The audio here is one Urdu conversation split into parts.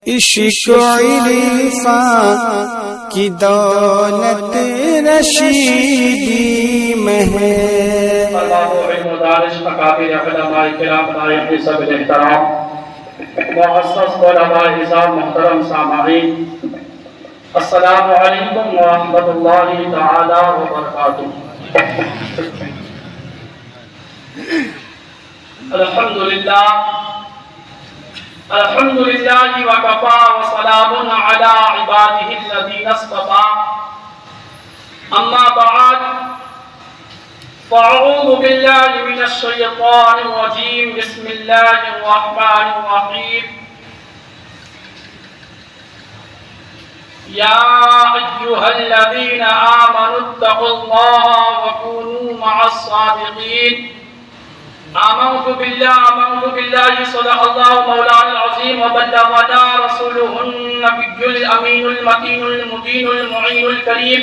عشق عرفاں کی دولت رشیدی میں ہے۔ اللہ علم دانش اکابر علماء کرام لائق سب الاحترام، معزز علماء نظام، محترم سامعین، السلام علیکم ورحمۃ اللہ تعالی وبرکاتہ۔ الحمد للہ وکفا وسلام علی عبادہ الذین اصطفیٰ، اما بعد فاعوذ باللہ من الشیطان الرجیم، بسم اللہ الرحمن الرحیم۔ یا ایھا الذین آمنوا اتقوا اللہ وکونوا مع الصادقین۔ آمنت باللہ صدق اللہ مولانا العظیم وبلغنا رسولہ النبی الامین المتین المبین المعین الکریم،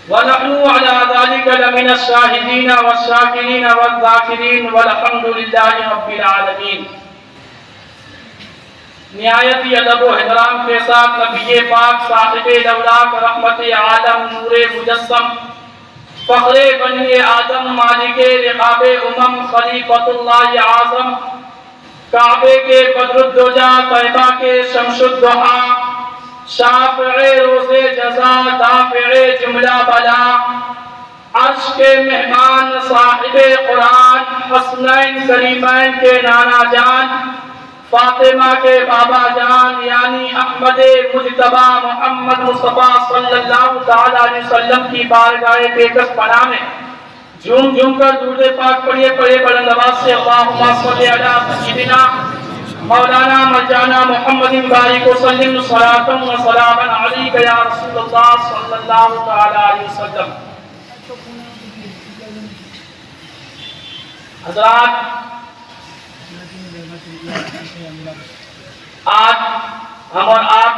ونحن على ذلك لمن الشاہدین والشاکرین والذاکرین والحمد للہ رب العالمین۔ نہایت ادب و احترام کے ساتھ نبی پاک صاحب لولاک رحمت عالم نور مجسم فخر بنی آدم مالک رقاب امم خلیفۃ اللہ اعظم کعبے کے بدر الدجا طیبہ کے شمس الضحیٰ شافع روز جزا دافع جملہ بلا عرش کے مہمان صاحب قرآن حسنین کریمین کے نانا جان فاطمہ کے بابا جان یعنی احمد مجتبی محمد مصطفیٰ صلی اللہ تعالی علیہ وسلم کی بارگاہ بےکس پناہ میں جھوم جھوم کر درود پاک پڑھیے بلند آواز سے اللہم صلی علی سیدنا مولانا مرجانا محمد بارک وسلم صلاۃ و سلاما علیک یا رسول اللہ صلی اللہ تعالی علیہ وسلم۔ حضرات، آج ہم اور آپ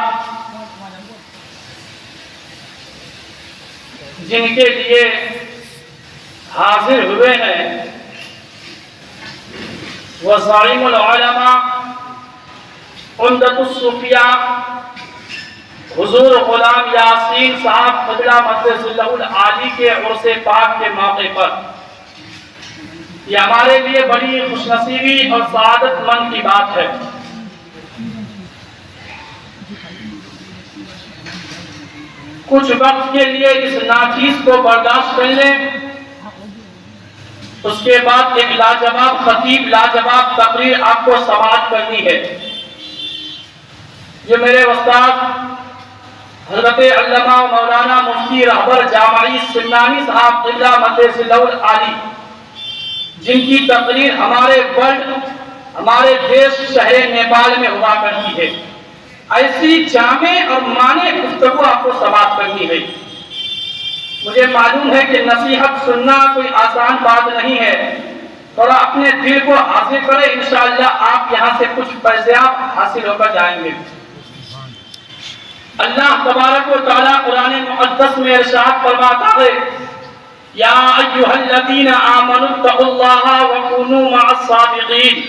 جن کے لیے حاضر ہوئے ہیں وہ زعیم العلماء عمدۃ الصوفیاء حضور غلام یاسین صاحب قبلہ مقدس اللہ العالی کے عرس پاک کے موقع پر یہ ہمارے لیے بڑی خوش نصیبی اور سعادت مند کی بات ہے۔ کچھ وقت کے لیے اس ناچیز کو برداشت کر لیں، اس کے بعد ایک لاجواب خطیب لاجواب تقریر آپ کو سماعت کرنی ہے۔ یہ میرے استاد حضرت علامہ مولانا مفتی رہبر جامعی سمنانی صاحب قبلہ مقدس اللہ العالی جن کی تقریر ہمارے دیش شہر نیپال میں ہوا کرتی ہے، ایسی جامع اور معنی گفتگو آپ کو سماعت کرنی ہے۔ مجھے معلوم ہے کہ نصیحت سننا کوئی آسان بات نہیں ہے، تھوڑا اپنے دل کو حاضر کریں، انشاءاللہ آپ یہاں سے کچھ فیضیاب حاصل ہو کر جائیں گے۔ اللہ تبارک و تعالیٰ قرآن مقدس میں ارشاد فرماتا ہے، یا ایھا الذین آمنوا اتقوا اللہ وکونوا مع الصادقین۔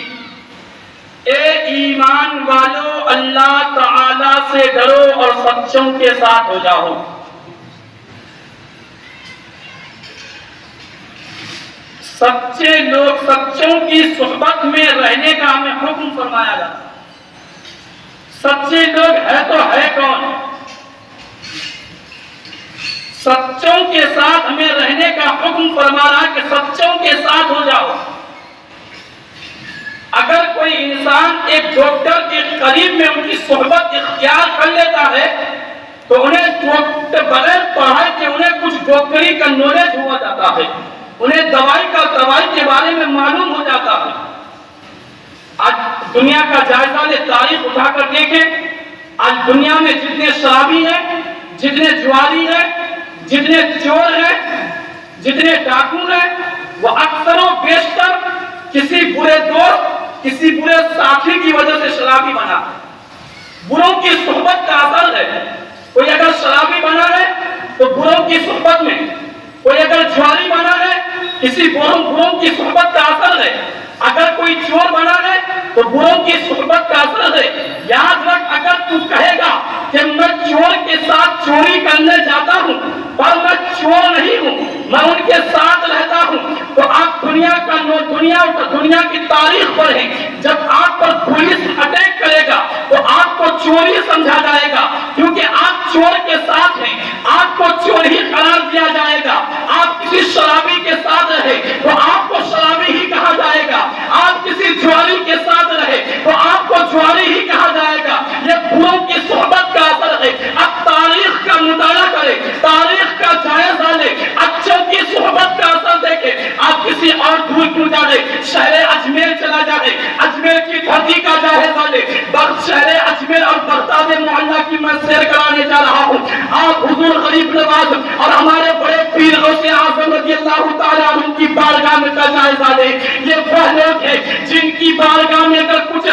اے ایمان والو، اللہ تعالی سے ڈرو اور سچوں کے ساتھ ہو جاؤ۔ سچے لوگ سچوں کی صحبت میں رہنے کا ہمیں حکم فرمایا جاتا ہے۔ سچے لوگ ہے تو ہے کون؟ سچوں کے ساتھ ہمیں رہنے کا حکم فرما رہا ہے کہ سچوں کے ساتھ ہو جاؤ۔ اگر کوئی انسان ایک ڈاکٹر کے قریب میں ان کی صحبت اختیار کر لیتا ہے تو انہیں بغیر پڑھائی کے انہیں کچھ ڈاکٹری کا نالج ہوا جاتا ہے، انہیں دوائی کے بارے میں معلوم ہو جاتا ہے۔ آج دنیا کا جائزہ لے، تاریخ اٹھا کر دیکھیں، آج دنیا میں جتنے شرابی ہیں، جتنے جواری ہیں، جتنے چور ہیں، جتنے ڈاکو ہیں، وہ اکثر و بیشتر کسی برے دوست، کسی برے ساتھی کی وجہ سے شرابی بنا۔ بروں کی صحبت کا اثر ہے۔ کوئی اگر شرابی بنا ہے تو بروں کی صحبت میں، کوئی اگر جواری بنا ہے کسی بروں کی صحبت کا اثر ہے، اگر کوئی چور بنا ہے تو بروں کی صحبت کا اثر ہے۔ یاد رکھ چوری سمجھا جائے گا، کیونکہ آپ چور کے ساتھ ہیں، آپ کو چور ہی قرار دیا جائے گا۔ آپ کسی شرابی کے ساتھ رہے تو آپ کو شرابی ہی کہا جائے گا، آپ کسی جواری کے ساتھ رہے تو آپ کو جواری ہی کہا جائے گا۔ یہ بروں کی صحبت کا اثر ہے۔ اب تاریخ کا مطالعہ کرے، تاریخ کا جائزہ لے، اچھوں کی صحبت کا اثر دیکھے۔ آپ کسی اور دور کو جائے، شہر اجمیر چلا جائے، اجمیر کی دھرتی کا جائزہ لے۔ شہر اجمیر اور بغداد معلیٰ کی میں سیر کرانے جا رہا ہوں۔ آپ حضور غریب نواز اور ہمارے بڑے پیر غوث اعظم رضی اللہ تعالیٰ عنہ کی بارگاہ میں کا جائزہ لے۔ یہ وہ لوگ ہیں جن کی بارگاہ میں اگر کچھ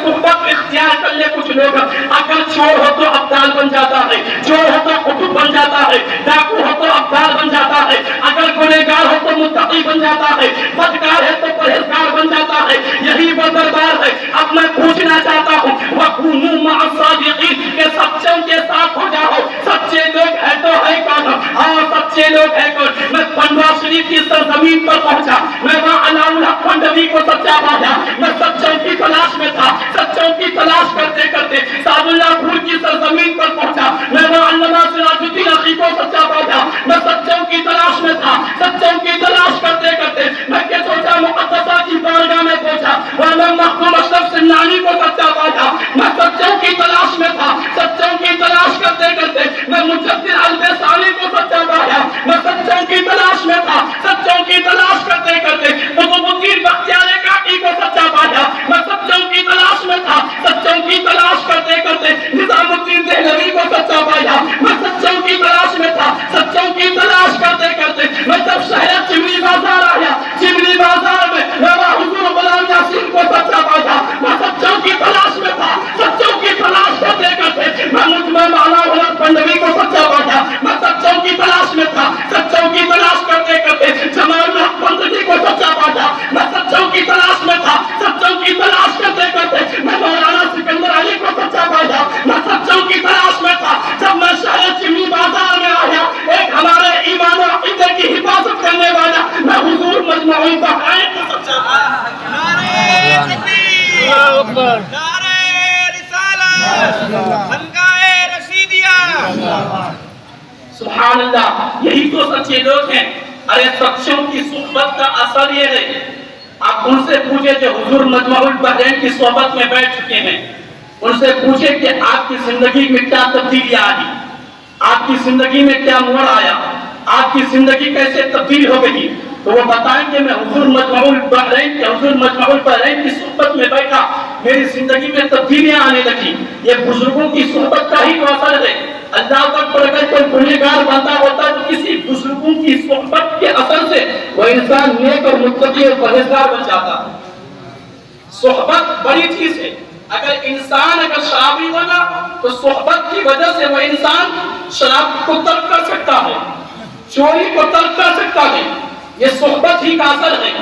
صحبت اختیار کر لے کچھ لوگ، اگر چور ہو تو ابدال بن جاتا ہے، چور ہو تو قطب بن جاتا ہے، ڈاکو ہو تو ابدال بن جاتا ہے، اگر گنہگار ہو تو متقی بن جاتا ہے، بدکار ہے تو پرہیزگار بن جاتا ہے۔ یہی وہ دربار ہے۔ اب میں پوچھنا چاہتا ہوں وَكُونُوا مَعَ الصَّادِقِينَ کہ سچوں کے ساتھ ہو جاؤ۔ سچے لوگ ہے تو ہے کون؟ ہاں سچے لوگ ہے کون؟ میں پنڈوا شریف کی سرزمین پر پہنچا، میں وہاں علاء الحق پنڈوی کو سچا پایا، میں سچوں کی تلاش میں تھا، سچوں کی تلاش کرتے کرتے سعد اللہ پور کی سرزمین پر پہنچا، میں وہاں علامہ سراج الدین عقیل کو سچا پایا، میں سچوں کی تلاش میں تھا، سچوں کی تلاش کرتے کرتے میں کہ سوچا مقدسہ کی بارگاہ میں پہنچا، وہاں میں مخدوم اشرف سمنانی کو سچا پایا، میں سچوں کی تلاش میں تھا، سچوں کی تلاش کرتے کرتے میں مجدد البیسانی کو سچا پایا، میں سچوں کی تلاش میں تھا، سچوں کی تلاش کرتے کرتے قطب الدین بختیار کاکی کو سچا پایا، میں سچوں کی تلاش میں تھا، سچوں کی تلاش کرتے کرتے نظام الدین دہلوی کو سچا پایا، میں سچوں کی تلاش میں تھا، سچوں کی تلاش کرتے کرتے میں جب شہر چمنی بازار آیا، چمنی بازار میں میں حضور غلام یاسین کو سچا پایا، میں سچوں کی تلاش میں تھا، سچوں کی تلاش کرتے کرتے میں مجمع علاء الحق پنڈوی کو سچا پایا، میں سچوں کی تلاش میں تھا، سچوں کی تلاش کرتے کرتے جمال الحق پنڈوی کو سچا پایا، میں سچوں کی تلاش میں تھا، سچوں کی تلاش کرتے کرتے میں مولانا سکندر علی کو سچا پایا، میں سچوں کی تلاش میں تھا۔ جب میں شہر چمنی بازار میں آیا، ایک ہمارے ایمان و عقیدے کی حفاظت کرنے والا میں حضور مجمع البحرین کو سچا پایا۔ نعرہ تکبیر، نعرہ رسالت، خانقاہ رشیدیہ۔ سبحان اللہ، یہی تو سچے لوگ ہیں۔ ارے سچوں کی صحبت کا اثر یہ ہے، آپ ان سے پوچھے جو حضور مجمع البحرین کی صحبت میں بیٹھ چکے ہیں، ان سے پوچھے کہ آپ کی زندگی میں کیا تبدیلی آئی، آپ کی زندگی میں کیا موڑ آیا، آپ کی زندگی کیسے تبدیل ہو گئی، تو وہ بتائیں کہ میں حضور مجمع البحرین کی صحبت میں بیٹھا، میری زندگی میں تبدیلیاں آنے لگی۔ یہ بزرگوں کی صحبت کا ہی تو اثر ہے۔ اللہ تک پر اگر کوئی گنہگار بنتا ہوتا تو کسی بزرگوں کی صحبت کے اثر سے وہ انسان نیک اور متقی اور پرہیزگار بن جاتا۔ صحبت بڑی چیز ہے۔ اگر شرابی ہوگا تو صحبت کی وجہ سے وہ انسان شراب کو ترک کر سکتا ہے، چوری کو ترک کر سکتا ہے۔ یہ صحبت ہی کا اثر ہے۔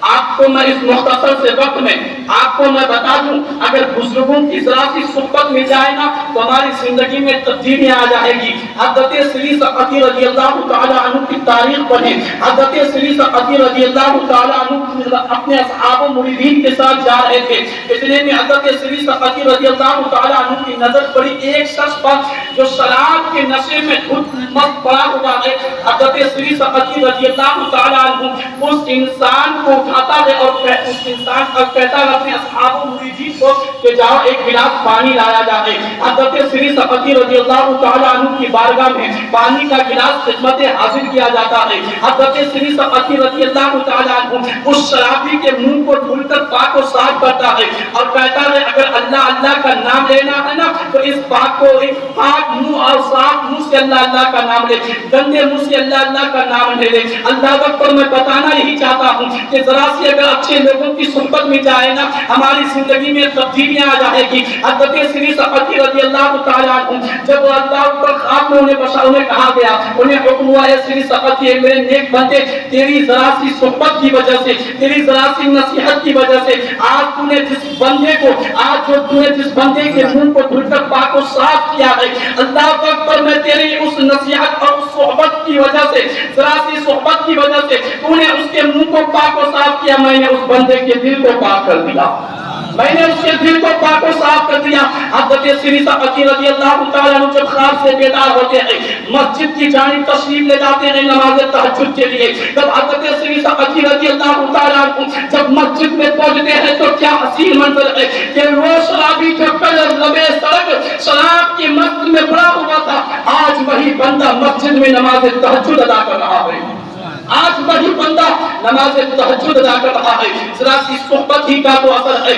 آپ کو میں اس مختصر سے وقت میں آپ کو میں بتا دوں، اگر بزرگوں کی ذرا سی صحبت مل جائے نا تو ہماری زندگی میں تبدیلیاں آ جائے گی۔ حضرت سری سقطی رضی اللہ تعالی عنہ کی تاریخ پڑھیں۔ حضرت سری سقطی رضی اللہ تعالی عنہ اپنے اصحاب و مریدین کے ساتھ جا رہے تھے، اتنے میں حضرت سری سقطی رضی اللہ تعالی عنہ کی نظر پڑی ایک شخص پر جو شراب کے نشے میں دھت مست پڑا ہوا ہے۔ حضرت سری سقطی رضی اللہ تعالی عنہ اس انسان کو اٹھاتا ہے اور اس انسان کا کہتا ہے اپنے اصحاب و مریدین کو کہ جاؤ ایک گلاس پانی لایا جائے۔ حضرت سری سقطی رضی اللہ تعالی عنہ کی بارگاہ میں پانی کا گلاس خدمت حاضر کیا جاتا ہے۔ حضرت سری سقطی رضی اللہ تعالی عنہ اس شرابی کے منہ کو دھل کر پاک و صاف کرتا ہے اور کہتا ہے اگر اللہ اللہ کا نام لینا ہے نا تو اس پاک کو ایک پاک منہ اور صاف منہ سے اللہ اللہ کا نام لے، گندے منہ سے اللہ اللہ کا نام لے لے۔ اللہ اکبر، میں بتانا یہی چاہتا ہوں کہ ذرا سی اگر اچھے لوگوں کی صحبت میں جائے نا ہماری زندگی میں تبدیلیاں آ جائے گی۔ حضرت سری سقطی رضی اللہ تعالی عنہ جب اللہ پر خواب میں انہیں کہا گیا، انہیں حکم ہوا ہے سری سقطی میرے نیک بندے، تیری ذرا سی صحبت کی وجہ سے، تیری ذرا سی نصیحت کی وجہ سے آج تو نے جس بندے کے منہ کو دھل کر پاک و صاف کیا ہے، اللہ اکبر، میں تیری اس نصیحت اور اس صحبت کی وجہ سے، ذرا سی صحبت کی وجہ سے تو نے اس کے منہ کو پاک و صاف کیا، میں نے اس بندے کے دل کو پاک کر دیا، میں نے اس کے دل کو پاک و صاف کر دیا۔ دیا. حضرت سری سقطی رضی اللہ تعالیٰ عنہ جب خواب سے بیدار ہوتے ہیں مسجد کی جانب تشریف لے جاتے ہیں نماز تہجد کے لیے. جب حضرت سری سقطی رضی اللہ تعالیٰ عنہ جب مسجد میں پہنچتے ہیں تو کیا حسین منظر ہے کہ وہ شرابی جو کل لبے سڑک شراب کی مست میں پڑا ہوا تھا آج وہی بندہ مسجد میں نماز تہجد ادا کر رہا ہے. آج وہی بندہ نماز تہجد ادا کر رہا ہے. ذرا سی صحبت ہی کا تو اثر ہے.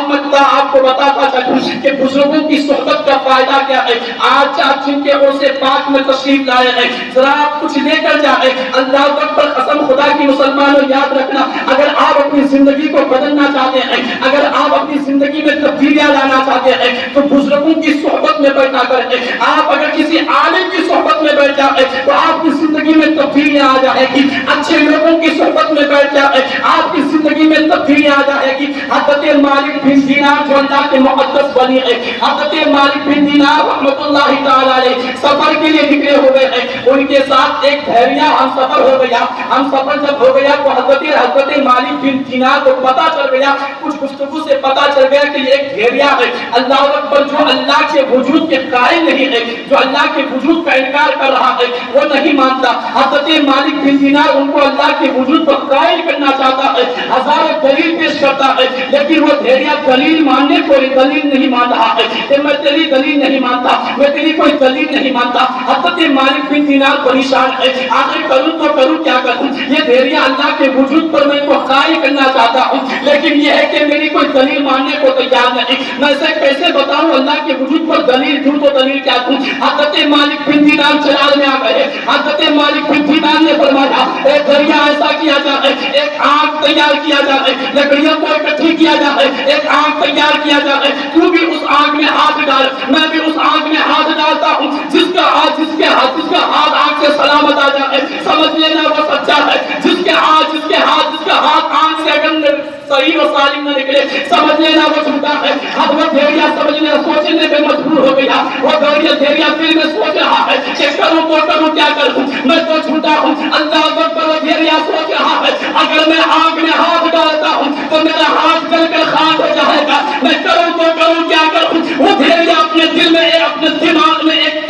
میں آپ کو بتاتا چلوں کہ بزرگوں کی صحبت کا فائدہ کیا ہے. آج آپ جن کے عرصے پاک میں تشریف لائے ہیں ذرا آپ کچھ لے کر جائیں. اللہ اکبر قسم خدا کی مسلمانوں یاد رکھنا اگر آپ اپنی زندگی کو بدلنا چاہتے ہیں اگر آپ اپنی زندگی میں تبدیلیاں لانا چاہتے ہیں تو بزرگوں کی صحبت میں بیٹھا کریں. آپ اگر کسی عالم کی صحبت میں بیٹھ جائیں تو آپ کی زندگی میں تبدیلیاں آ جائے گی. اچھے لوگوں کی صحبت میں بیٹھ جائے آپ کی زندگی میں تبدیلی آ جائے گی. حضرت مالک بن دینار جو اللہ کے مقدس ولی ہے حضرت مالک بن دینار رحمت اللہ تعالی علیہ سفر کے لیے نکلے ہوئے ہیں. ان کے ساتھ ایک بحریہ ہم سفر ہو گیا. ہم سفر جب ہو گیا تو حضرت مالک بن دینار کو پتا چل گیا کچھ گفتگو سے پتا چل گیا کہ یہ ایک بحریہ ہے. اللہ اکبر جو اللہ کے وجود کے قائل نہیں ہے جو اللہ کے وجود کا انکار کر رہا ہے وہ نہیں مانتا. حضرت مالک بن دینار ان کو اللہ کے وجود پر قائل کرنا چاہتا ہے ہزاروں دلیل پیش کرتا ہے لیکن وہ بحریہ دلیل ماننے کو دلیل نہیں مان رہا ہے کہ میں تیری دلیل نہیں مانتا میں تیری کوئی دلیل نہیں مانتا. حضرت مالک بن دینار پریشان ہے آخر کروں تو کروں کیا کروں. یہ بحریہ اللہ کے وجود پر میں کو قائل کرنا چاہتا ہوں لیکن یہ ہے کہ میری کوئی دلیل ماننے کو تیار نہیں. میں اسے کیسے بتاؤں اللہ کے وجود پر دلیل دوں تو دلیل کیا دوں. حضرت مالک بن دینار چراغ میں آ گئے. حضرت مالک بن دینار نے فرمایا ایک دریا ایسا کیا جائے ایک آگ تیار کیا جائے لکڑیوں کو اکٹھی کیا جائے ایک آگ تیار کیا جائے. تو بھی اس آگ میں ہاتھ ڈال میں بھی اس آگ میں ہاتھ ڈالتا ہوں جس کا ہاتھ آگ سے سلامت آ جائے سمجھ لینا وہ سچا ہے. جس کا ہاتھ آگ سے اگر صحیح و سالم نہ نکلے سمجھ لینا وہ جھوٹا ہے. اب وہ بھیڑیا سوچنے پہ مجبور ہو گیا. وہ بھیڑیا دل میں سوچ رہا ہے کہ کروں کیا کروں میں تو جھوٹا ہوں. اللہ اکبر وہ بھیڑیا سوچ رہا ہے اگر میں آگ میں ہاتھ ڈالتا ہوں تو میرا ہاتھ جل کر خاک ہو جائے گا. میں کروں کیا کروں. وہ بھیڑیا اپنے دل میں اپنے دماغ میں ایک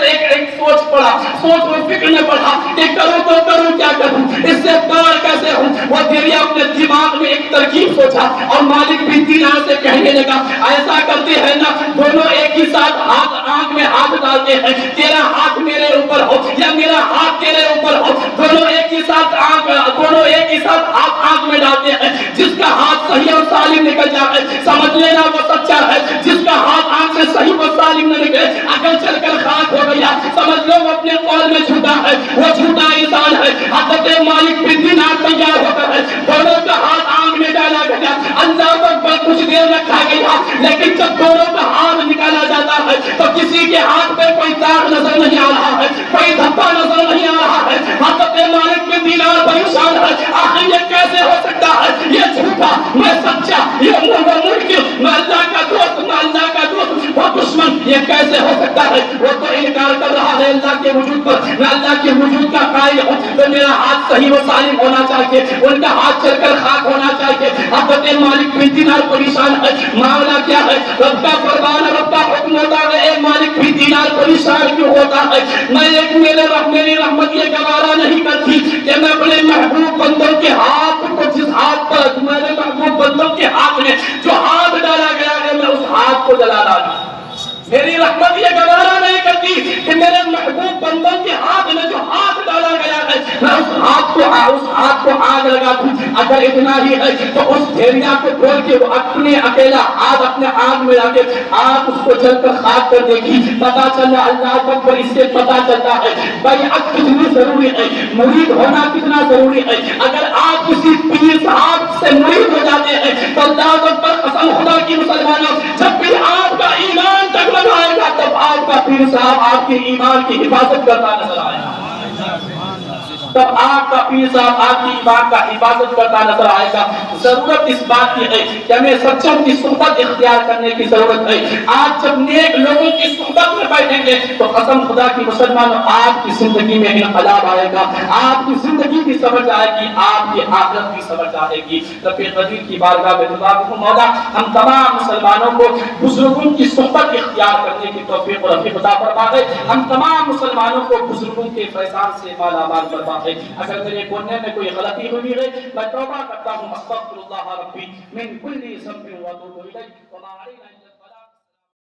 سوچ و فکر میں پڑا کہ کروں کیا کروں اس سے باہر کیسے ہوں. وہ بھیڑیا اپنے دماغ میں ایک ترکیب سوچا اور مالک بن دینار سے کہنے لگا ایسا کرتے ہیں نا دونوں ایک ہی ساتھ آنکھ میں ہاتھ ڈالتے ہیں. تیرا ہاتھ میرے اوپر ہو یا میرا ہاتھ تیرے اوپر ہو دونوں ایک ہی ساتھ ہاتھ آنکھ میں ڈالتے ہیں. جس کا ہاتھ صحیح اور سالم نکل جائے سمجھ لینا وہ سچا ہے. جس کا ہاتھ آنکھ سے صحیح اور سالم نہ نکلے اگر چل کر خاک ہو گیا سمجھ لو وہ اپنے قول میں جھوٹا ہے وہ جھوٹا انسان ہے. حضرت مالک بن دینار تیار ہوتا ہے دونوں کا ہاتھ آنکھ میں ڈالا گیا. اللہ پر کچھ دیر رکھا گیا لیکن جب دونوں کا ہاتھ نکالا جاتا ہے تو کسی کے ہاتھ پہ کوئی داغ نظر نہیں آ رہا ہے کوئی دھبا نظر نہیں آ رہا ہے. حضرت مالک بن دینار پریشان ہے آخر یہ کیسے ہو سکتا ہے. یہ جھوٹا میں سچا یہ منکر میں اللہ کا دوست وہ دشمن یہ کیسے ہو سکتا ہے. وہ تو انکار کر رہا ہے اللہ کے وجود پر. میں اللہ کے وجود کا قائل ہوں تو میرا ہاتھ صحیح و سالم ہونا چاہیے ان کا ہاتھ چل کر خاک ہونا چاہیے. حضرت مالک بن دینار پریشان ہے معاملہ کیا ہے. رب کا فرمان رب کا حکم ہوتا ہے. اے مالک بن دینار پریشان کیوں ہوتا ہے. میں ایک میری رحمت یہ گوارا نہیں کرتی کہ میں اپنے محبوب بندوں کے ہاتھ کو جس ہاتھ پر میرے محبوب بندوں کے ہاتھ میں جو ہاتھ ڈالا گیا ہے میں اس ہاتھ کو جلا ڈالوں. میری رحمت یہ گوارا نہیں کرتی کہ میرے محبوب بندوں کے ہاتھ میں جو ہاتھ ڈالا گیا ہے میں اس ہاتھ کو آگ لگا دوں. اگر اتنا ہی ہے تو اس بھیڑیا کو کھول کے وہ اپنے اکیلا ہاتھ اپنے آگ میں لا کے آگ اس کو جل کر خاک کر دے گی. پتا چلا اللہ اکبر اس سے پتا چلتا ہے بیعت کتنی ضروری ہے مرید ہونا کتنا ضروری ہے. اگر آپ کسی پیر صاحب سے مرید ہو جاتے ہیں تو اللہ اکبر قسم خدا کی مسلمانوں جب بھی آپ کا ایمان آئے گا تب آپ کا پیر صاحب آپ کے ایمان کی حفاظت کرتا نظر آئے گا. تب آپ کا پیر صاحب آپ کی ایمان کا حفاظت کرتا نظر آئے گا. ضرورت اس بات کی ہے کہ ہمیں سچوں کی صحبت اختیار کرنے کی ضرورت ہے. آج جب نیک لوگوں کی صحبت صحبت میں بیٹھیں گے تو قسم خدا کی مسلمانوں آپ کی زندگی میں انقلاب آئے گا، آپ کی زندگی بھی سمجھ آئے گی، آپ کی آخرت بھی سمجھ آئے گی۔ رب قدیر کی بارگاہ میں دعا کروں مولا ہم تمام مسلمانوں کو بزرگوں کی صحبت اختیار کرنے کی توفیق اور عطا فرما دے، ہم تمام مسلمانوں کو بزرگوں کے فیضان سے مالا مال فرما دے۔ اگر میرے بولنے میں کوئی غلطی ہوئی ہے میں توبہ کرتا ہوں، استغفر اللہ ربی من کل ذنب واتوب الیہ وما علینا